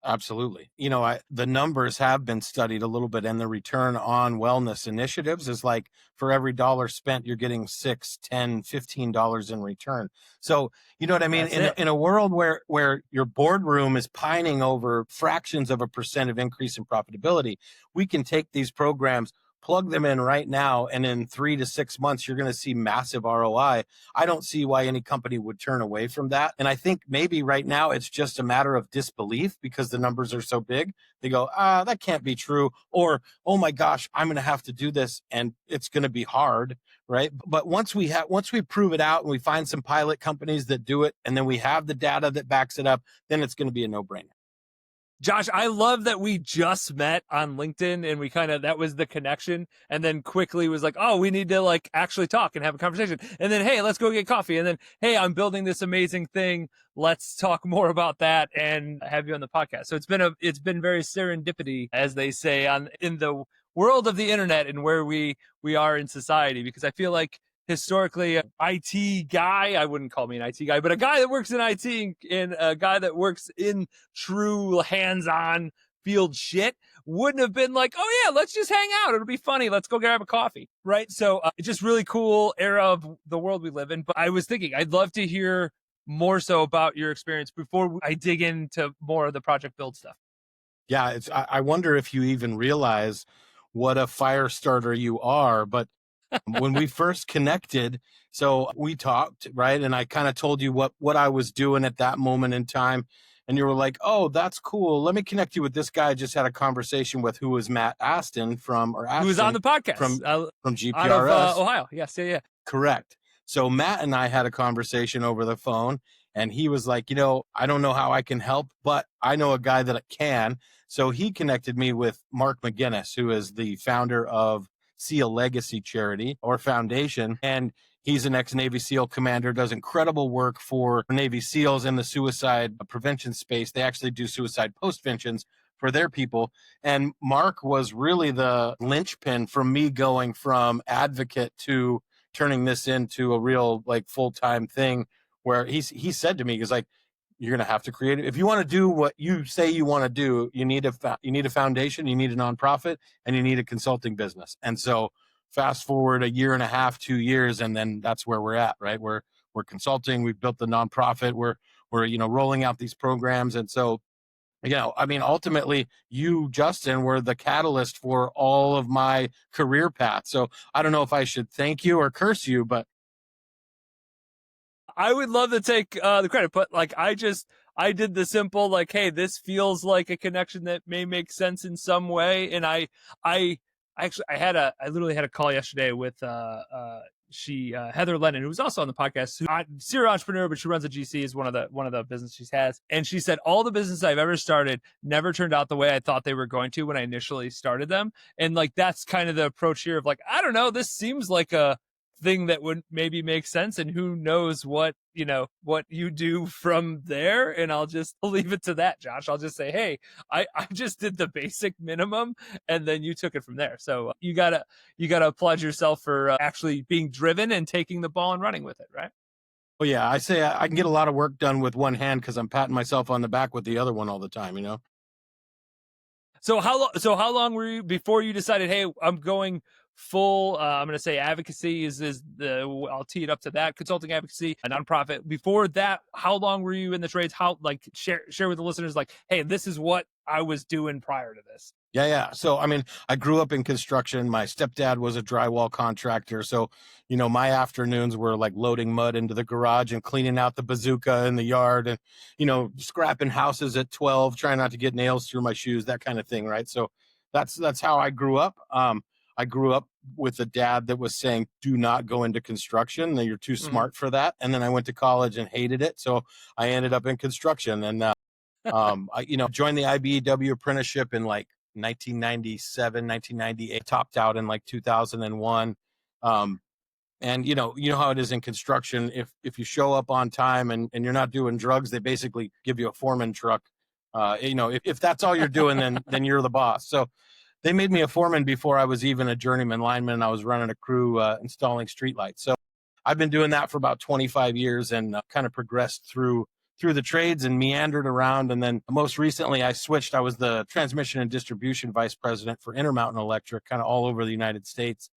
Absolutely. The numbers have been studied a little bit, and the return on wellness initiatives is like for every dollar spent, you're getting 6, 10, $15 in return. So, you know what I mean? That's it. In a world where your boardroom is pining over fractions of a percent of increase in profitability, we can take these programs, plug them in right now, and in 3 to 6 months, you're going to see massive ROI. I don't see why any company would turn away from that. And I think maybe right now it's just a matter of disbelief because the numbers are so big. They go, that can't be true. Or, oh my gosh, I'm going to have to do this and it's going to be hard. Right. But once we prove it out and we find some pilot companies that do it, and then we have the data that backs it up, then it's going to be a no-brainer. Josh, I love that we just met on LinkedIn and that was the connection, and then quickly was like, oh, we need to like actually talk and have a conversation. And then, hey, let's go get coffee. And then, hey, I'm building this amazing thing. Let's talk more about that and have you on the podcast. So it's been very serendipity, as they say in the world of the internet and where we are in society, because I feel like historically an IT guy, I wouldn't call me an IT guy, but a guy that works in IT and a guy that works in true hands-on field shit wouldn't have been like, oh yeah, let's just hang out. It'll be funny. Let's go grab a coffee. Right. So it's just really cool era of the world we live in. But I was thinking I'd love to hear more so about your experience before I dig into more of the ProjectBUILT stuff. Yeah. I wonder if you even realize what a fire starter you are, but when we first connected, so we talked, right? And I kind of told you what I was doing at that moment in time. And you were like, oh, that's cool. Let me connect you with this guy I just had a conversation with, who was Matt Aston who was on the podcast from GPRS. Out of Ohio. Yes. Yeah. Correct. So Matt and I had a conversation over the phone, and he was like, I don't know how I can help, but I know a guy that can. So he connected me with Mark McGinnis, who is the founder of SEAL Legacy Charity or Foundation. And he's an ex-Navy SEAL commander, does incredible work for Navy SEALs in the suicide prevention space. They actually do suicide postventions for their people. And Mark was really the linchpin for me going from advocate to turning this into a real like full-time thing, where he said to me, he's like, you're going to have to create it. If you want to do what you say you want to do, you need a foundation, you need a nonprofit, and you need a consulting business. And so fast forward a year and a half, 2 years, and then that's where we're at, right? We're consulting. We've built the nonprofit. We're rolling out these programs. And so, ultimately you, Justin, were the catalyst for all of my career path. So I don't know if I should thank you or curse you, but I would love to take the credit, but like I did the simple like, hey, this feels like a connection that may make sense in some way. And I literally had a call yesterday with Heather Lennon, who was also on the podcast, serial entrepreneur, but she runs a GC, is one of the business she has. And she said, all the businesses I've ever started never turned out the way I thought they were going to when I initially started them. And like, that's kind of the approach here of like, I don't know, this seems like a thing that would maybe make sense, and who knows what you do from there. And I'll just leave it to that, Josh. I'll just say, hey, I just did the basic minimum, and then you took it from there. So you gotta applaud yourself for actually being driven and taking the ball and running with it, right? well, yeah, I say I can get a lot of work done with one hand because I'm patting myself on the back with the other one all the time, So how long were you before you decided, hey, I'm going full, I'm going to say advocacy I'll tee it up to that, consulting advocacy, a nonprofit. Before that, how long were you in the trades? How, like, share with the listeners, like, hey, this is what I was doing prior to this. Yeah. So, I grew up in construction. My stepdad was a drywall contractor. So, my afternoons were like loading mud into the garage and cleaning out the bazooka in the yard and, scrapping houses at 12, trying not to get nails through my shoes, that kind of thing. Right. So that's how I grew up. I grew up with a dad that was saying, do not go into construction. You're too smart for that. And then I went to college and hated it. So I ended up in construction, and, I joined the IBEW apprenticeship in like 1997, 1998, topped out in like 2001. And how it is in construction. If you show up on time and you're not doing drugs, they basically give you a foreman truck. If that's all you're doing, then you're the boss. So they made me a foreman before I was even a journeyman lineman, and I was running a crew installing streetlights. So I've been doing that for about 25 years and kind of progressed through through the trades and meandered around. And then most recently, I switched. I was the transmission and distribution vice president for Intermountain Electric, kind of all over the United States.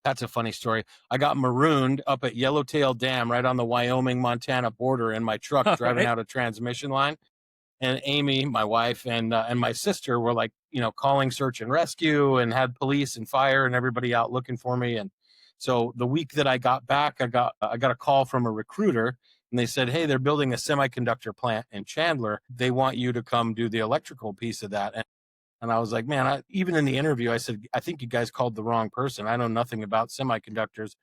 That's a funny story. I got marooned up at Yellowtail Dam right on the Wyoming Montana border in my truck All driving right. out a transmission line. And Amy, my wife, and my sister were like, calling search and rescue and had police and fire and everybody out looking for me. And so the week that I got back, I got a call from a recruiter, and they said, "Hey, they're building a semiconductor plant in Chandler. They want you to come do the electrical piece of that." And I was like, man, even in the interview, I said, I think you guys called the wrong person. I know nothing about semiconductors,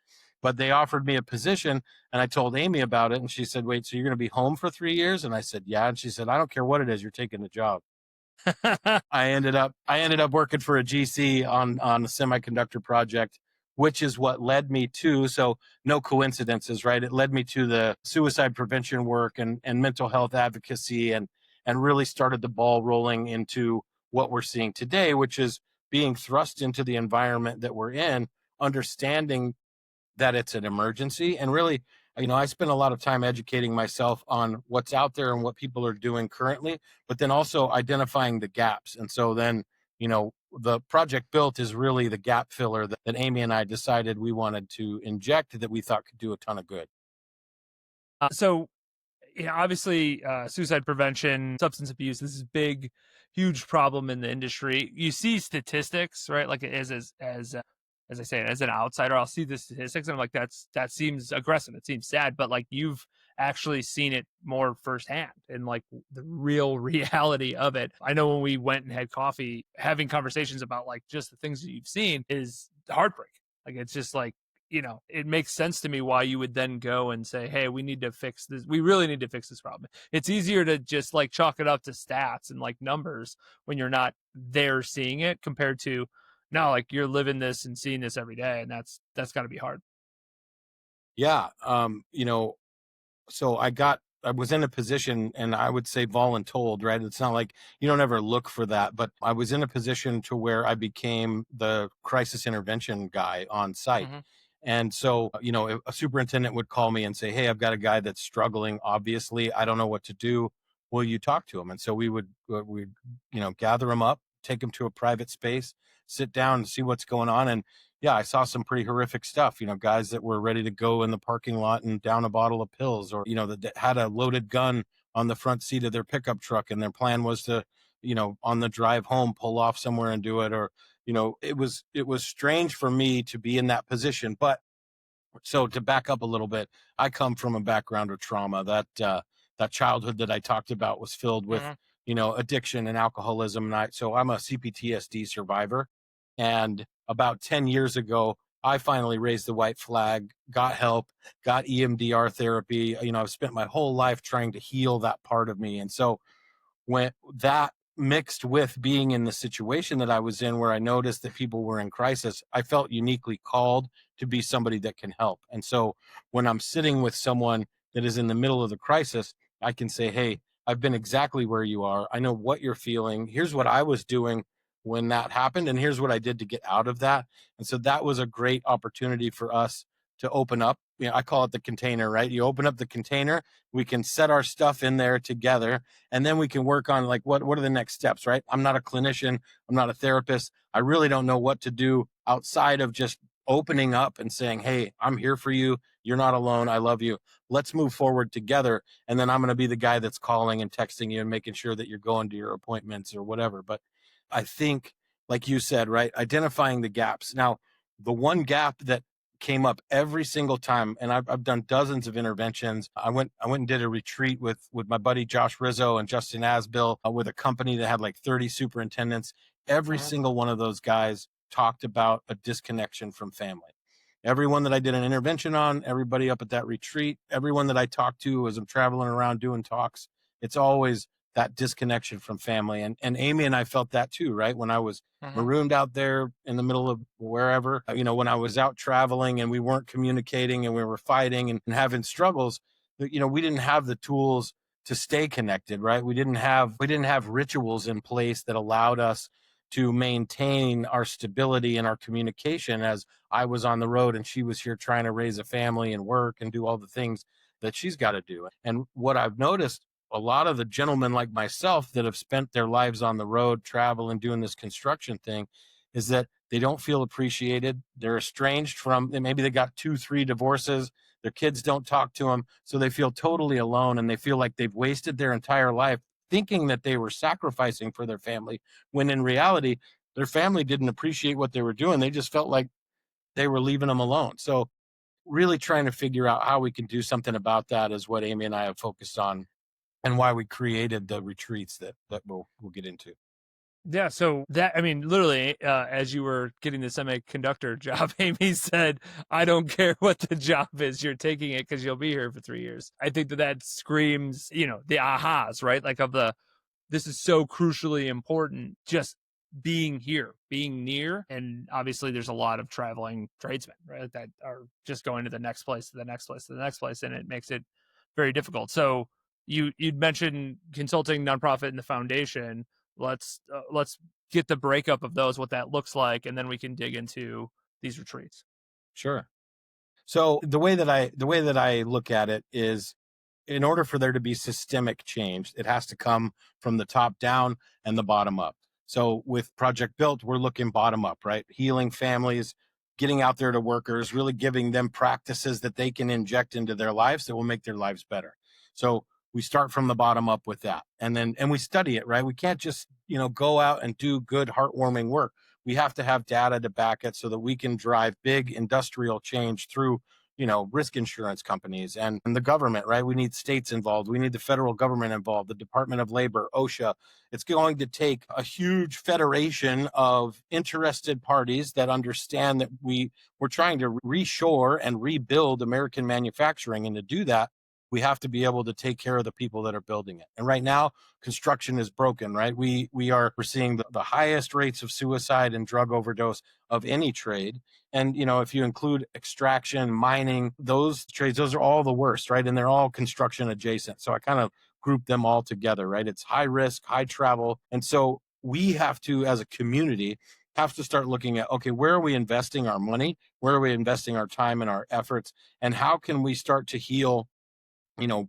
but they offered me a position, and I told Amy about it. And she said, wait, so you're going to be home for 3 years? And I said, yeah. And she said, I don't care what it is, you're taking the job. I ended up working for a GC on a semiconductor project, which is what led me to, so no coincidences, right? It led me to the suicide prevention work and mental health advocacy, and really started the ball rolling into what we're seeing today, which is being thrust into the environment that we're in, understanding that it's an emergency. And really, I spend a lot of time educating myself on what's out there and what people are doing currently, but then also identifying the gaps. And so then, the Project Built is really the gap filler that Amy and I decided we wanted to inject, that we thought could do a ton of good. So yeah, obviously, suicide prevention, substance abuse, this is big, huge problem in the industry. You see statistics, right? Like as I say, as an outsider, I'll see the statistics and I'm like, that seems aggressive. It seems sad, but like you've actually seen it more firsthand and like the real reality of it. I know when we went and had coffee, having conversations about like just the things that you've seen is heartbreak. Like it's just like, it makes sense to me why you would then go and say, hey, we need to fix this. We really need to fix this problem. It's easier to just like chalk it up to stats and like numbers when you're not there seeing it compared to now, like you're living this and seeing this every day. And that's got to be hard. Yeah. So I was in a position, and I would say voluntold, right? It's not like you don't ever look for that, but I was in a position to where I became the crisis intervention guy on site. Mm-hmm. And so, a superintendent would call me and say, hey, I've got a guy that's struggling. Obviously, I don't know what to do. Will you talk to him? And so we'd gather him up, take him to a private space, sit down and see what's going on. And yeah, I saw some pretty horrific stuff, guys that were ready to go in the parking lot and down a bottle of pills, or, that had a loaded gun on the front seat of their pickup truck. And their plan was to, on the drive home, pull off somewhere and do it. Or, it was strange for me to be in that position. But so to back up a little bit, I come from a background of trauma. That childhood that I talked about was filled with, Mm-hmm. addiction and alcoholism. So I'm a CPTSD survivor. And about 10 years ago, I finally raised the white flag, got help, got EMDR therapy. I've spent my whole life trying to heal that part of me. And so when that mixed with being in the situation that I was in, where I noticed that people were in crisis, I felt uniquely called to be somebody that can help. And so when I'm sitting with someone that is in the middle of the crisis, I can say, hey, I've been exactly where you are. I know what you're feeling. Here's what I was doing when that happened, and here's what I did to get out of that. And so that was a great opportunity for us to open up. I call it the container, right? You open up the container, we can set our stuff in there together, and then we can work on like what are the next steps, right? I'm not a clinician, I'm not a therapist. I really don't know what to do outside of just opening up and saying, hey, I'm here for you, you're not alone, I love you, let's move forward together. And then I'm going to be the guy that's calling and texting you and making sure that you're going to your appointments or whatever. But I think, like you said, right, identifying the gaps. Now, the one gap that came up every single time, and I've done dozens of interventions. I went and did a retreat with my buddy Josh Rizzo and Justin Asbill, with a company that had like 30 superintendents. Every Mm-hmm. single one of those guys talked about a disconnection from family. Everyone that I did an intervention on, everybody up at that retreat, everyone that I talked to as I'm traveling around doing talks, it's always that disconnection from family. And Amy and I felt that too, right? When I was Mm-hmm. marooned out there in the middle of wherever, when I was out traveling and we weren't communicating and we were fighting and having struggles, we didn't have the tools to stay connected, right? We didn't have rituals in place that allowed us to maintain our stability and our communication, as I was on the road and she was here trying to raise a family and work and do all the things that she's got to do. And what I've noticed a lot of the gentlemen like myself that have spent their lives on the road, traveling, doing this construction thing, is that they don't feel appreciated. They're estranged from, maybe they got 2, 3 divorces. Their kids don't talk to them. So they feel totally alone, and they feel like they've wasted their entire life thinking that they were sacrificing for their family, when in reality, their family didn't appreciate what they were doing. They just felt like they were leaving them alone. So really trying to figure out how we can do something about that is what Amy and I have focused on, and why we created the retreats that we'll get into. Yeah, so that, I mean, literally, as you were getting the semiconductor job, Amy said, "I don't care what the job is, you're taking it because you'll be here for 3 years." I think that that screams, the ahas, right? Like of the, this is so crucially important, just being here, being near. And obviously there's a lot of traveling tradesmen, right, that are just going to the next place, to the next place, to the next place, and it makes it very difficult. So you'd mentioned consulting, nonprofit, and the foundation. Let's get the breakup of those, what that looks like, and then we can dig into these retreats. Sure. So the way that I look at it is, in order for there to be systemic change, it has to come from the top down and the bottom up. So with Project Built, we're looking bottom up, right? Healing families, getting out there to workers, really giving them practices that they can inject into their lives that will make their lives better. So we start from the bottom up with that. And we study it, right? We can't just, go out and do good, heartwarming work. We have to have data to back it so that we can drive big industrial change through, risk insurance companies and the government, right? We need states involved. We need the federal government involved, the Department of Labor, OSHA. It's going to take a huge federation of interested parties that understand that we're trying to reshore and rebuild American manufacturing. And to do that, we have to be able to take care of the people that are building it. And right now, construction is broken, right? We're seeing the highest rates of suicide and drug overdose of any trade. And, if you include extraction, mining, those trades, those are all the worst, right? And they're all construction adjacent. So I kind of group them all together, right? It's high risk, high travel. And so we have to, as a community, have to start looking at, okay, where are we investing our money? Where are we investing our time and our efforts? And how can we start to heal,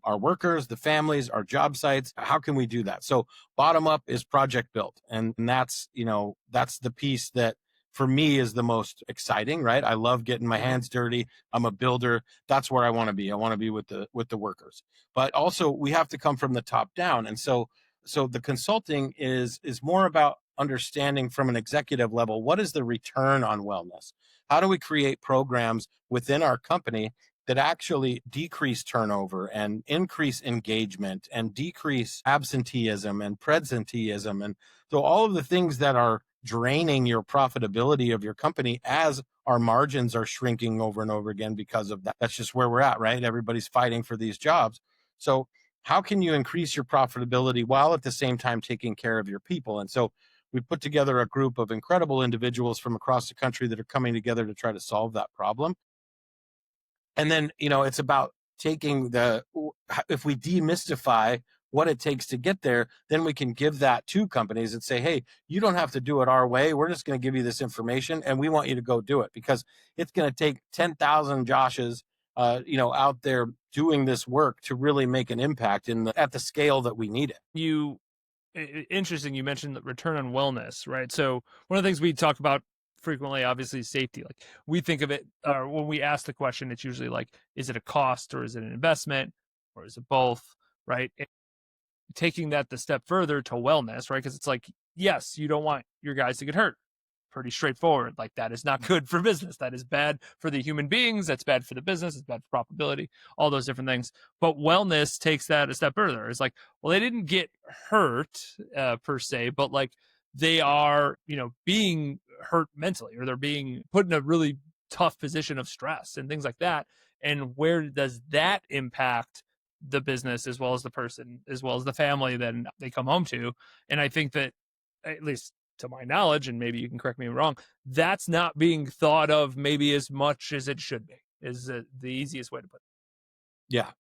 our workers, the families, our job sites? How can we do that? So bottom up is Project Built. And that's the piece that for me is the most exciting, right? I love getting my hands dirty. I'm a builder. That's where I want to be. I want to be with the workers. But also we have to come from the top down. And so the consulting is more about understanding from an executive level, what is the return on wellness? How do we create programs within our company that actually decrease turnover and increase engagement and decrease absenteeism and presenteeism? And so all of the things that are draining your profitability of your company as our margins are shrinking over and over again because of that. That's just where we're at, right? Everybody's fighting for these jobs. So how can you increase your profitability while at the same time taking care of your people? And so we put together a group of incredible individuals from across the country that are coming together to try to solve that problem. And then, it's about taking if we demystify what it takes to get there, then we can give that to companies and say, hey, you don't have to do it our way. We're just going to give you this information and we want you to go do it, because it's going to take 10,000 Joshes, out there doing this work to really make an impact at the scale that we need it. Interesting, you mentioned the return on wellness, right? So one of the things we talk about frequently, obviously, is safety. Like, we think of it, or when we ask the question, it's usually like, is it a cost, or is it an investment, or is it both, right? And taking that the step further to wellness, right? Because it's like, yes, you don't want your guys to get hurt. Pretty straightforward. Like, that is not good for business. That is bad for the human beings. That's bad for the business. It's bad for profitability, all those different things. But wellness takes that a step further. It's like, well, they didn't get hurt per se, but like, they are, being hurt mentally, or they're being put in a really tough position of stress and things like that. And where does that impact the business, as well as the person, as well as the family that they come home to? And I think that, at least to my knowledge, and maybe you can correct me if I'm wrong, that's not being thought of maybe as much as it should be, is the easiest way to put it. Yeah.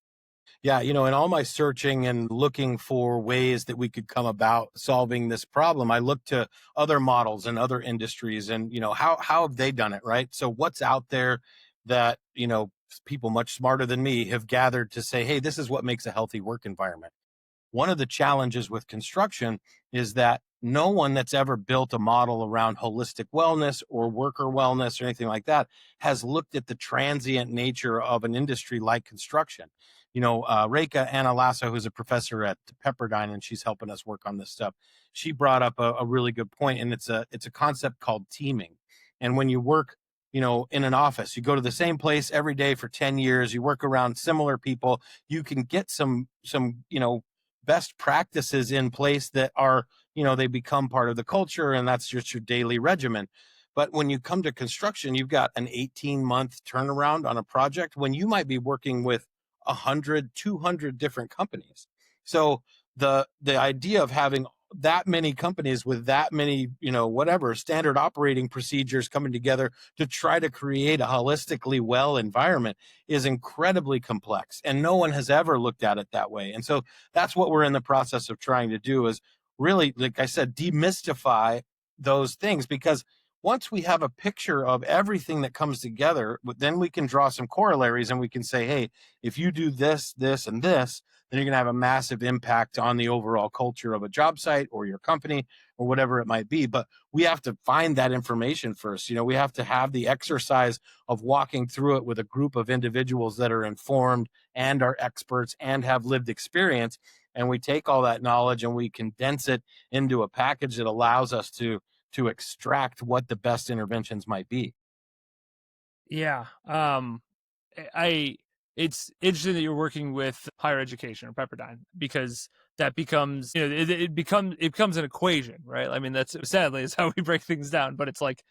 Yeah, in all my searching and looking for ways that we could come about solving this problem, I looked to other models and other industries, and how have they done it, right? So what's out there that people much smarter than me have gathered to say, hey, this is what makes a healthy work environment. one of the challenges with construction is that no one that's ever built a model around holistic wellness or worker wellness or anything like that has looked at the transient nature of an industry like construction. Reka Analasso, who's a professor at Pepperdine, and she's helping us work on this stuff. She brought up a really good point, and it's a concept called teaming. And when you work, in an office, you go to the same place every day for 10 years, you work around similar people, you can get some best practices in place that are, they become part of the culture, and that's just your daily regimen. But when you come to construction, you've got an 18-month turnaround on a project when you might be working with 100, 200 different companies. So the idea of having that many companies with that many, whatever standard operating procedures coming together to try to create a holistically well environment is incredibly complex. And no one has ever looked at it that way. And so that's what we're in the process of trying to do, is really, like I said, demystify those things, because once we have a picture of everything that comes together, then we can draw some corollaries and we can say, hey, if you do this, this, and this, then you're going to have a massive impact on the overall culture of a job site or your company or whatever it might be. But we have to find that information first. We have to have the exercise of walking through it with a group of individuals that are informed and are experts and have lived experience. And we take all that knowledge and we condense it into a package that allows us to extract what the best interventions might be. Yeah. I it's interesting that you're working with higher education or Pepperdine, because that becomes, it becomes an equation, right? I mean, that's sadly is how we break things down, but it's like,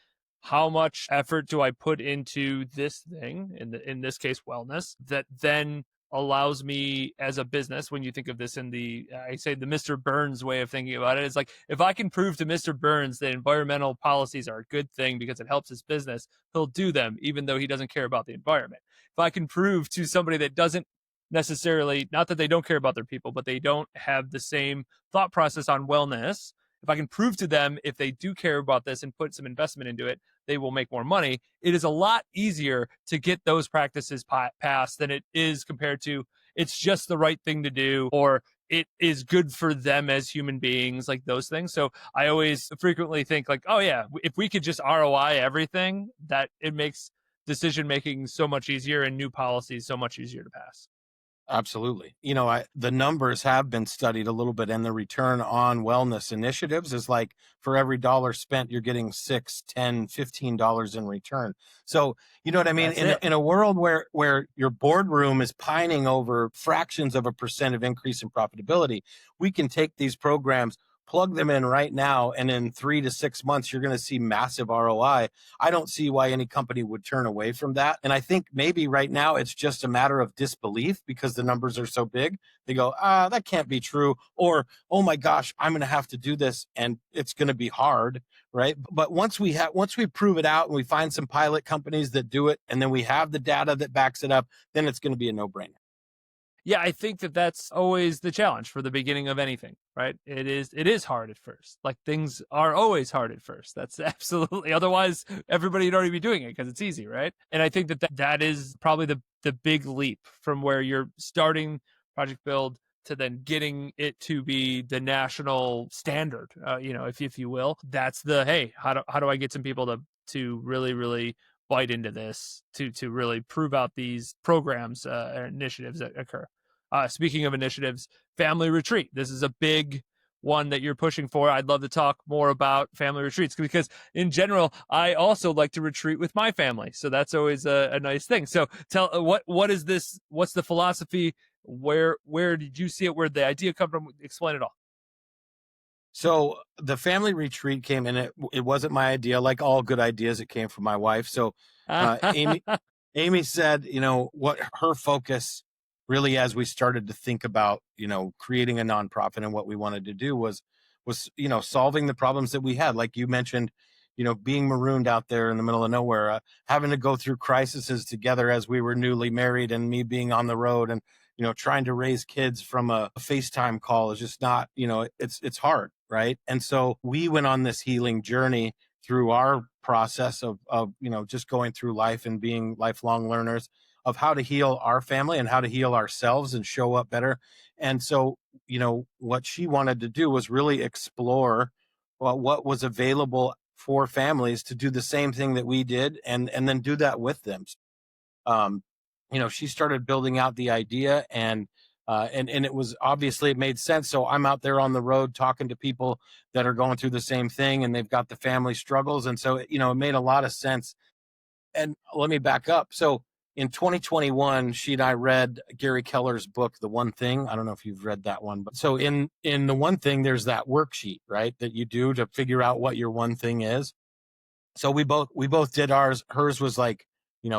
how much effort do I put into this thing, in this case wellness, that then allows me as a business, when you think of this in the, I say, the Mr. Burns way of thinking about it, it's like, if I can prove to Mr. Burns that environmental policies are a good thing because it helps his business, he'll do them even though he doesn't care about the environment. If I can prove to somebody that doesn't necessarily, not that they don't care about their people, but they don't have the same thought process on wellness, if I can prove to them, if they do care about this and put some investment into it, they will make more money. It is a lot easier to get those practices passed than it is compared to, it's just the right thing to do, or it is good for them as human beings, like those things. So I always frequently think like, oh yeah, if we could just ROI everything, that it makes decision making so much easier and new policies so much easier to pass. Absolutely. The numbers have been studied a little bit, and the return on wellness initiatives is like, for every dollar spent, you're getting $6, $10, $15 in return. So, you know what I mean? That's In it. in a world where your boardroom is pining over fractions of a percent of increase in profitability, we can take these programs, plug them in right now, and in 3 to 6 months, you're going to see massive ROI. I don't see why any company would turn away from that. And I think maybe right now it's just a matter of disbelief because the numbers are so big. They go, that can't be true. Or, oh my gosh, I'm going to have to do this and it's going to be hard. Right. But once we prove it out and we find some pilot companies that do it, and then we have the data that backs it up, then it's going to be a no-brainer. Yeah, I think that that's always the challenge for the beginning of anything, right? It is hard at first. Like, things are always hard at first. That's absolutely, otherwise everybody would already be doing it because it's easy, right? And I think that is probably the big leap from where you're starting Project Build to then getting it to be the national standard, if you will. That's the, hey, how do I get some people to really bite into this, to really prove out these programs, initiatives that occur. Speaking of initiatives, family retreat. This is a big one that you're pushing for. I'd love to talk more about family retreats, because in general, I also like to retreat with my family. So that's always a nice thing. So tell, what is this? What's the philosophy? Where did you see it? Where did the idea come from? Explain it all. So the family retreat came, and it wasn't my idea. Like all good ideas, it came from my wife. So Amy said, what her focus really, as we started to think about, creating a nonprofit and what we wanted to do was solving the problems that we had. Like you mentioned, being marooned out there in the middle of nowhere, having to go through crises together as we were newly married, and me being on the road, and trying to raise kids from a FaceTime call is just not, it's hard, right? And so we went on this healing journey through our process of just going through life and being lifelong learners. of how to heal our family and how to heal ourselves and show up better. And so, what she wanted to do was really explore what was available for families to do the same thing that we did, and then do that with them. um, she started building out the idea, and it was obviously, it made sense. So I'm out there on the road talking to people that are going through the same thing, and they've got the family struggles, and so it made a lot of sense. And let me back up. So in 2021, she and I read Gary Keller's book, The One Thing. I don't know if you've read that one, but so in The One Thing, there's that worksheet, right, that you do to figure out what your one thing is. So we both did ours. Hers was like,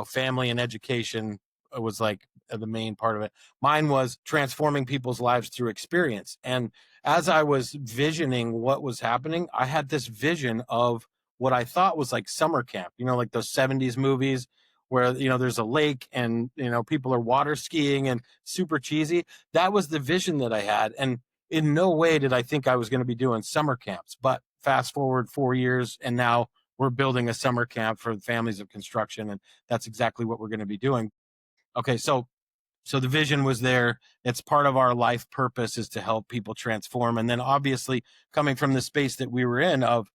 family and education was like the main part of it. Mine was transforming people's lives through experience. And as I was visioning what was happening, I had this vision of what I thought was like summer camp, like those 70s movies where, there's a lake and, people are water skiing and super cheesy. That was the vision that I had. And in no way did I think I was going to be doing summer camps. But fast forward 4 years, and now we're building a summer camp for families of construction, and that's exactly what we're going to be doing. Okay, so the vision was there. It's part of our life purpose, is to help people transform. And then obviously, coming from the space that we were in of,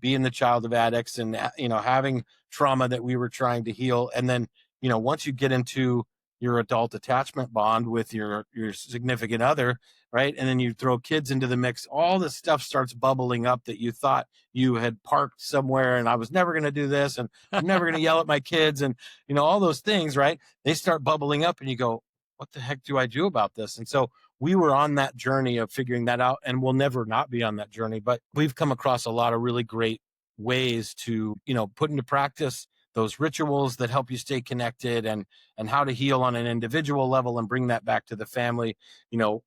being the child of addicts, and having trauma that we were trying to heal. And then, once you get into your adult attachment bond with your significant other, right, and then you throw kids into the mix, all this stuff starts bubbling up that you thought you had parked somewhere, and I was never going to do this, and I'm never going to yell at my kids, and all those things, right? They start bubbling up, and you go, what the heck do I do about this? And so we were on that journey of figuring that out, and we'll never not be on that journey. But we've come across a lot of really great ways to, put into practice those rituals that help you stay connected, and how to heal on an individual level and bring that back to the family.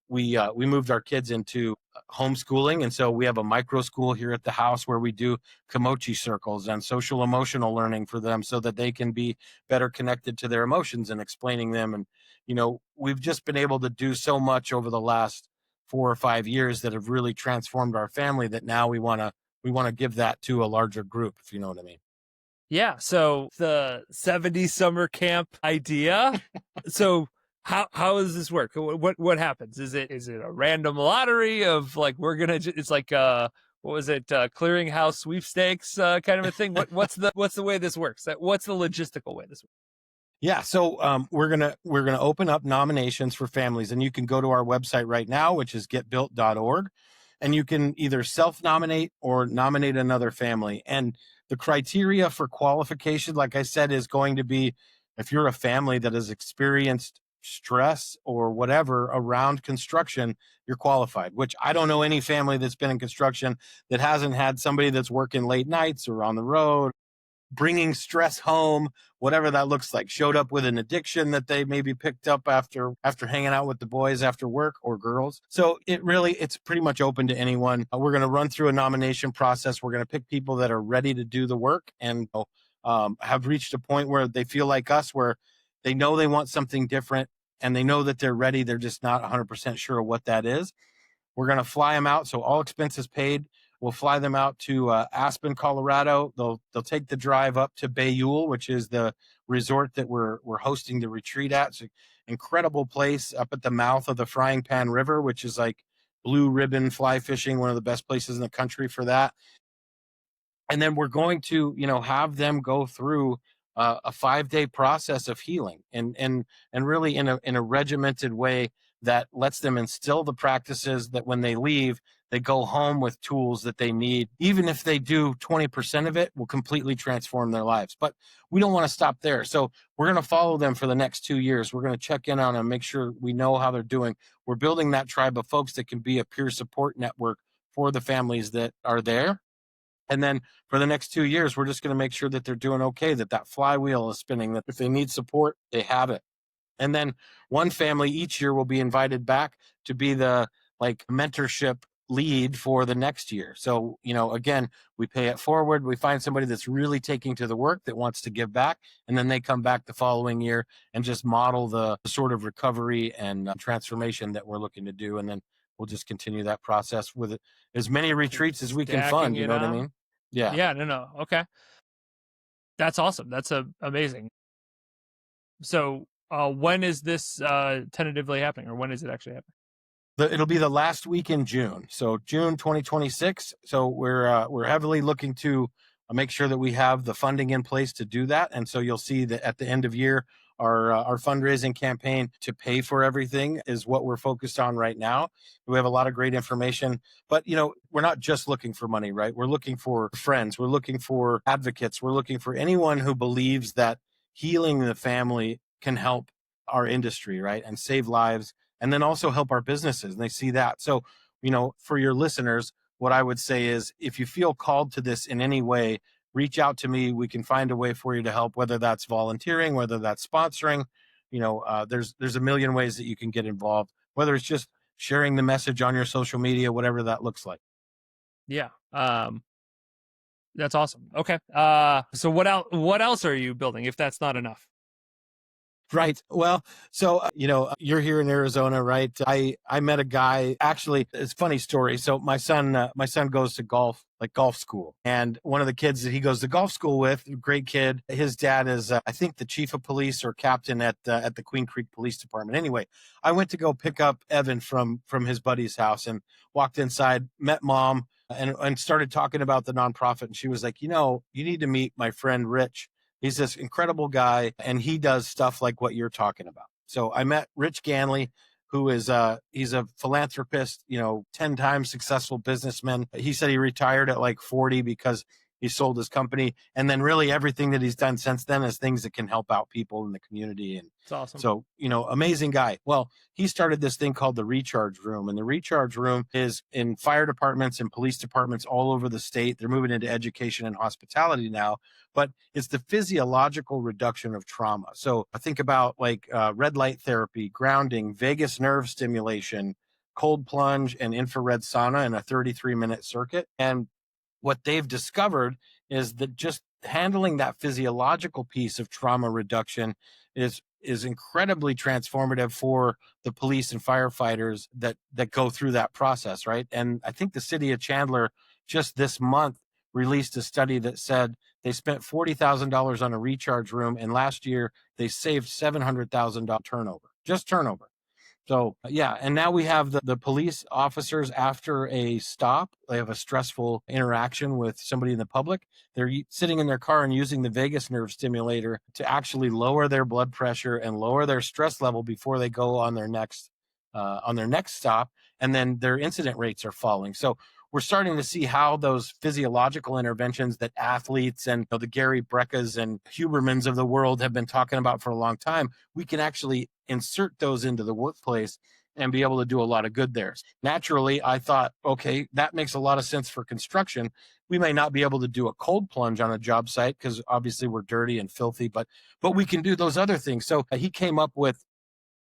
We moved our kids into homeschooling, and so we have a micro school here at the house where we do Komochi circles and social emotional learning for them, so that they can be better connected to their emotions and explaining them. And we've just been able to do so much over the last 4 or 5 years that have really transformed our family, that now we want to give that to a larger group, if you know what I mean. Yeah. So the 70s summer camp idea. So how does this work? What happens? Is it a random lottery of like, it's like what was it, clearinghouse sweepstakes kind of a thing? What's the way this works? What's the logistical way this works? Yeah, so we're gonna open up nominations for families, and you can go to our website right now, which is getbuilt.org, and you can either self-nominate or nominate another family. And the criteria for qualification, like I said, is going to be, if you're a family that has experienced stress or whatever around construction, you're qualified. Which I don't know any family that's been in construction that hasn't had somebody that's working late nights or on the road, bringing stress home, whatever that looks like, showed up with an addiction that they maybe picked up after hanging out with the boys after work, or girls. So it's pretty much open to anyone. We're going to run through a nomination process. We're going to pick people that are ready to do the work, and have reached a point where they feel like us, where they know they want something different, and they know that they're ready. They're just not 100% sure of what that is. We're going to fly them out, so all expenses paid. We'll fly them out to Aspen, Colorado. They'll take the drive up to Bayul, which is the resort that we're hosting the retreat at. It's an incredible place up at the mouth of the Frying Pan River, which is like blue ribbon fly fishing, one of the best places in the country for that. And then we're going to have them go through a 5-day process of healing, and really in a regimented way that lets them instill the practices that when they leave, they go home with tools that they need. Even if they do 20% of it, will completely transform their lives. But we don't want to stop there, so we're going to follow them for the next 2 years. We're going to check in on them, make sure we know how they're doing. We're building that tribe of folks that can be a peer support network for the families that are there. And then for the next 2 years, we're just going to make sure that they're doing okay, that flywheel is spinning, that if they need support, they have it. And then one family each year will be invited back to be the like mentorship lead for the next year. So, again, we pay it forward. We find somebody that's really taking to the work, that wants to give back. And then they come back the following year and just model the sort of recovery and transformation that we're looking to do. And then we'll just continue that process with as many retreats as we can Stacking fund. You it know what I on. mean? Yeah. Yeah. No. Okay. That's awesome. That's amazing. So when is this tentatively happening, or when is it actually happening? It'll be the last week in June, so June 2026. So we're heavily looking to make sure that we have the funding in place to do that. And so you'll see that at the end of year, our fundraising campaign to pay for everything is what we're focused on right now. We have a lot of great information, but we're not just looking for money, right? We're looking for friends, we're looking for advocates, we're looking for anyone who believes that healing the family can help our industry, right, and save lives, and then also help our businesses. And they see that. So, for your listeners, what I would say is if you feel called to this in any way, reach out to me. We can find a way for you to help, whether that's volunteering, whether that's sponsoring. There's a million ways that you can get involved, whether it's just sharing the message on your social media, whatever that looks like. Yeah. That's awesome. Okay. So what else are you building if that's not enough? Right. Well, so, you're here in Arizona, right? I met a guy, actually, it's a funny story. So my son goes to golf school. And one of the kids that he goes to golf school with, great kid, his dad is, I think the chief of police or captain at the Queen Creek Police Department. Anyway, I went to go pick up Evan from his buddy's house and walked inside, met mom and started talking about the nonprofit. And she was like, you need to meet my friend Rich. He's this incredible guy, and he does stuff like what you're talking about. So I met Rich Ganley, who is he's a philanthropist, 10 times successful businessman. He said he retired at like 40 because he sold his company. And then really everything that he's done since then is things that can help out people in the community. And It's awesome. so, amazing guy. Well, he started this thing called the Recharge Room. And the Recharge Room is in fire departments and police departments all over the state. They're moving into education and hospitality now, but it's the physiological reduction of trauma. So I think about like red light therapy, grounding, vagus nerve stimulation, cold plunge, and infrared sauna in a 33-minute circuit. And what they've discovered is that just handling that physiological piece of trauma reduction is incredibly transformative for the police and firefighters that go through that process, right? And I think the city of Chandler just this month released a study that said they spent $40,000 on a recharge room, and last year they saved $700,000 turnover. So yeah, and now we have the police officers after a stop. They have a stressful interaction with somebody in the public. They're sitting in their car and using the vagus nerve stimulator to actually lower their blood pressure and lower their stress level before they go on their next stop. And then their incident rates are falling. So we're starting to see how those physiological interventions that athletes and the Gary Breckas and Hubermans of the world have been talking about for a long time, we can actually insert those into the workplace and be able to do a lot of good there. Naturally, I thought, okay, that makes a lot of sense for construction. We may not be able to do a cold plunge on a job site because obviously we're dirty and filthy, but we can do those other things. So he came up with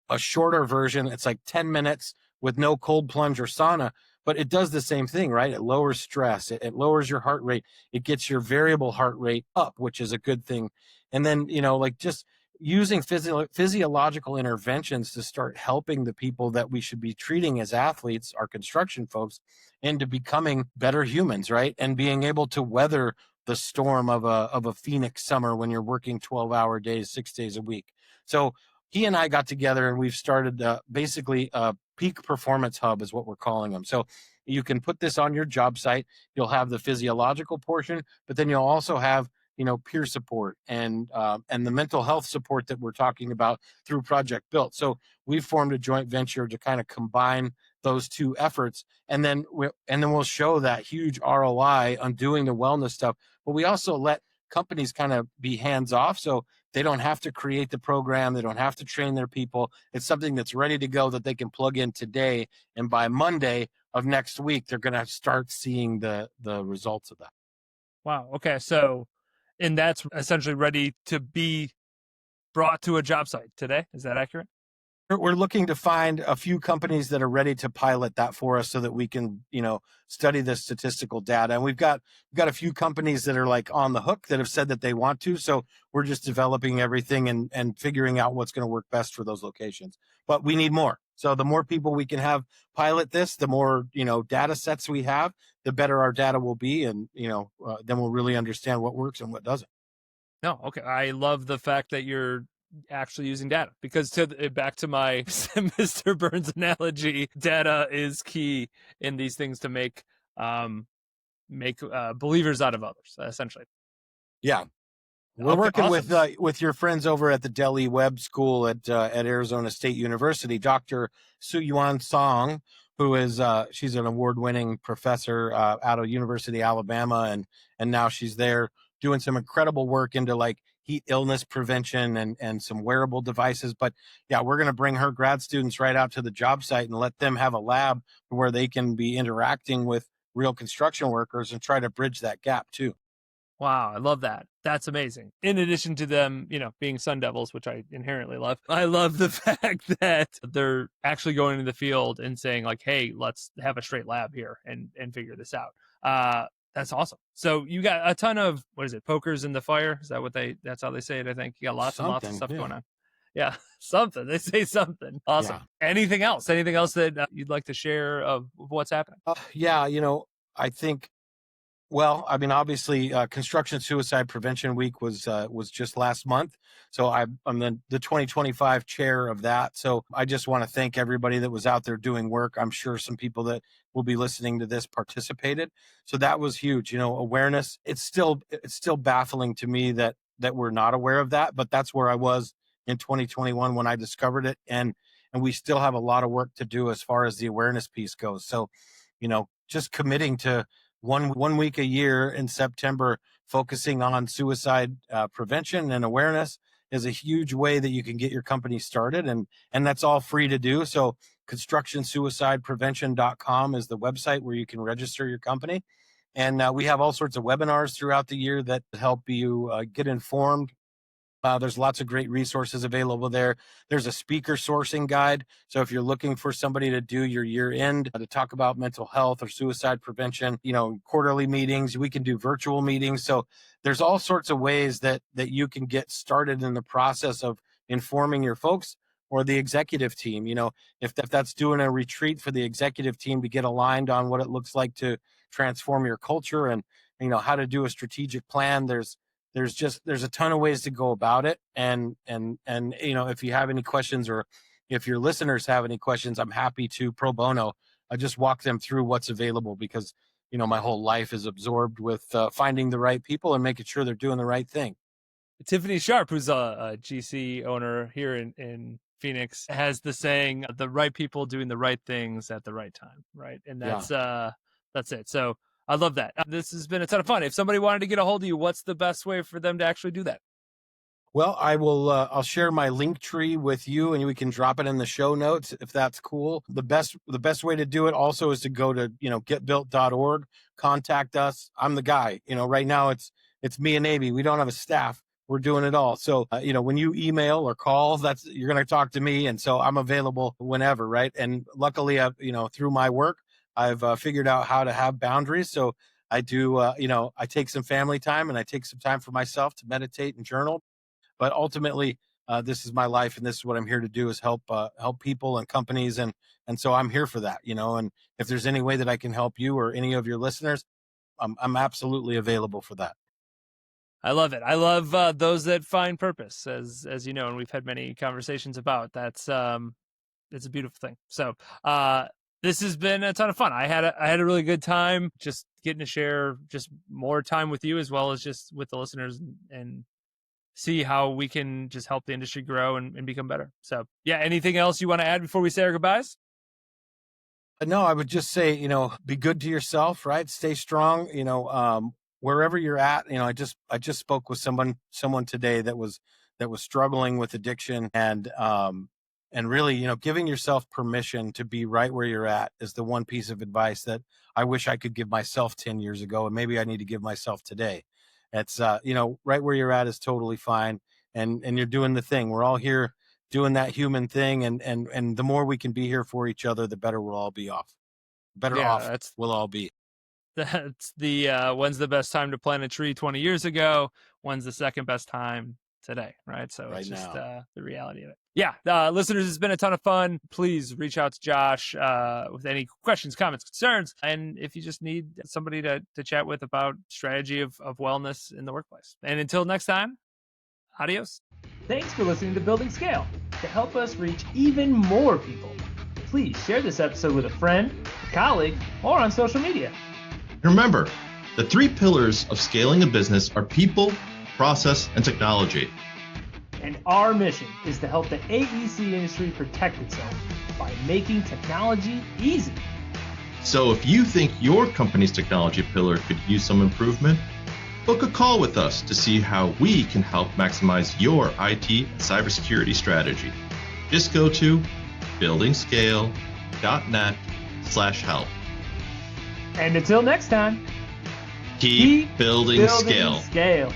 a shorter version. It's like 10 minutes with no cold plunge or sauna, but it does the same thing, right? It lowers stress. It lowers your heart rate. It gets your variable heart rate up, which is a good thing. And then, like just using physiological interventions to start helping the people that we should be treating as athletes, our construction folks, into becoming better humans, right? And being able to weather the storm of a Phoenix summer when you're working 12-hour days, 6 days a week. So he and I got together and we've started basically a peak performance hub is what we're calling them. So you can put this on your job site. You'll have the physiological portion, but then you'll also have peer support and the mental health support that we're talking about through ProjectBUILT. So we've formed a joint venture to kind of combine those two efforts, and then we'll show that huge ROI on doing the wellness stuff. But we also let companies kind of be hands off, so they don't have to create the program. They don't have to train their people. It's something that's ready to go that they can plug in today. And by Monday of next week, they're going to start seeing the results of that. Wow. Okay. So, and that's essentially ready to be brought to a job site today. Is that accurate? We're looking to find a few companies that are ready to pilot that for us so that we can, study the statistical data. And we've got a few companies that are like on the hook that have said that they want to. So we're just developing everything and figuring out what's going to work best for those locations. But we need more. So the more people we can have pilot this, the more, data sets we have, the better our data will be. And, then we'll really understand what works and what doesn't. No. Okay. I love the fact that you're actually using data, because back to my Mr. Burns analogy, data is key in these things to make believers out of others, essentially. Yeah. We're Okay, working awesome. with your friends over at the Delhi Web School at Arizona State University. Dr. Suyuan Song, who is she's an award-winning professor out of University of Alabama, and now she's there doing some incredible work into like heat illness prevention and some wearable devices. But yeah, we're going to bring her grad students right out to the job site and let them have a lab where they can be interacting with real construction workers and try to bridge that gap too. Wow, I love that. That's amazing. In addition to them, being Sun Devils, which I inherently love, I love the fact that they're actually going into the field and saying like, hey, let's have a straight lab here and figure this out. That's awesome. So you got a ton of, what is it, pokers in the fire? Is that that's how they say it? I think you got lots and lots of stuff going on. Yeah, something. They say something. Awesome. Yeah. Anything else? Anything else that you'd like to share of what's happening? Yeah, I think, well, I mean, obviously, Construction Suicide Prevention Week was just last month, so I'm the 2025 chair of that. So I just want to thank everybody that was out there doing work. I'm sure some people that will be listening to this participated, so that was huge. Awareness. It's still baffling to me that we're not aware of that, but that's where I was in 2021 when I discovered it, and we still have a lot of work to do as far as the awareness piece goes. So, just committing to one week a year in September, focusing on suicide prevention and awareness is a huge way that you can get your company started, and that's all free to do. So constructionsuicideprevention.com is the website where you can register your company, and we have all sorts of webinars throughout the year that help you get informed. There's lots of great resources available there. There's a speaker sourcing guide. So if you're looking for somebody to do your year end to talk about mental health or suicide prevention, quarterly meetings, we can do virtual meetings. So there's all sorts of ways that you can get started in the process of informing your folks or the executive team. If that's doing a retreat for the executive team to get aligned on what it looks like to transform your culture and, how to do a strategic plan, there's a ton of ways to go about it. And if you have any questions or if your listeners have any questions, I'm happy to pro bono. I just walk them through what's available because, my whole life is absorbed with finding the right people and making sure they're doing the right thing. Tiffany Sharp, who's a GC owner here in Phoenix, has the saying, the right people doing the right things at the right time. Right. And that's it. So I love that. This has been a ton of fun. If somebody wanted to get a hold of you, what's the best way for them to actually do that? Well, I will. I'll share my link tree with you, and we can drop it in the show notes if that's cool. The best way to do it also is to go to getbuilt.org, contact us. I'm the guy. Right now it's me and Amy. We don't have a staff. We're doing it all. So when you email or call, you're going to talk to me, and so I'm available whenever, right? And luckily, through my work, I've figured out how to have boundaries. So I do. I take some family time and I take some time for myself to meditate and journal. But ultimately, this is my life, and this is what I'm here to do: is help people and companies, and so I'm here for that. And if there's any way that I can help you or any of your listeners, I'm absolutely available for that. I love it. I love those that find purpose, as you know, and we've had many conversations about. It's a beautiful thing. So this has been a ton of fun. I had a really good time just getting to share just more time with you as well as just with the listeners and see how we can just help the industry grow and become better. So yeah, anything else you want to add before we say our goodbyes? No, I would just say, be good to yourself, right? Stay strong, wherever you're at. I just spoke with someone today that was struggling with addiction, and really, giving yourself permission to be right where you're at is the one piece of advice that I wish I could give myself 10 years ago. And maybe I need to give myself today. It's, right where you're at is totally fine. And you're doing the thing. We're all here doing that human thing. And the more we can be here for each other, the better we'll all be off. We'll all be. That's the, when's the best time to plant a tree 20 years ago? When's the second best time today? Right. So right it's just now. The reality of it. Yeah. Listeners, it's been a ton of fun. Please reach out to Josh with any questions, comments, concerns. And if you just need somebody to chat with about strategy of wellness in the workplace. And until next time, adios. Thanks for listening to Building Scale. To help us reach even more people, please share this episode with a friend, a colleague, or on social media. Remember, the 3 pillars of scaling a business are people, process, and technology. And our mission is to help the AEC industry protect itself by making technology easy. So if you think your company's technology pillar could use some improvement, book a call with us to see how we can help maximize your IT and cybersecurity strategy. Just go to buildingscale.net/help. And until next time, Keep building scale. Scale.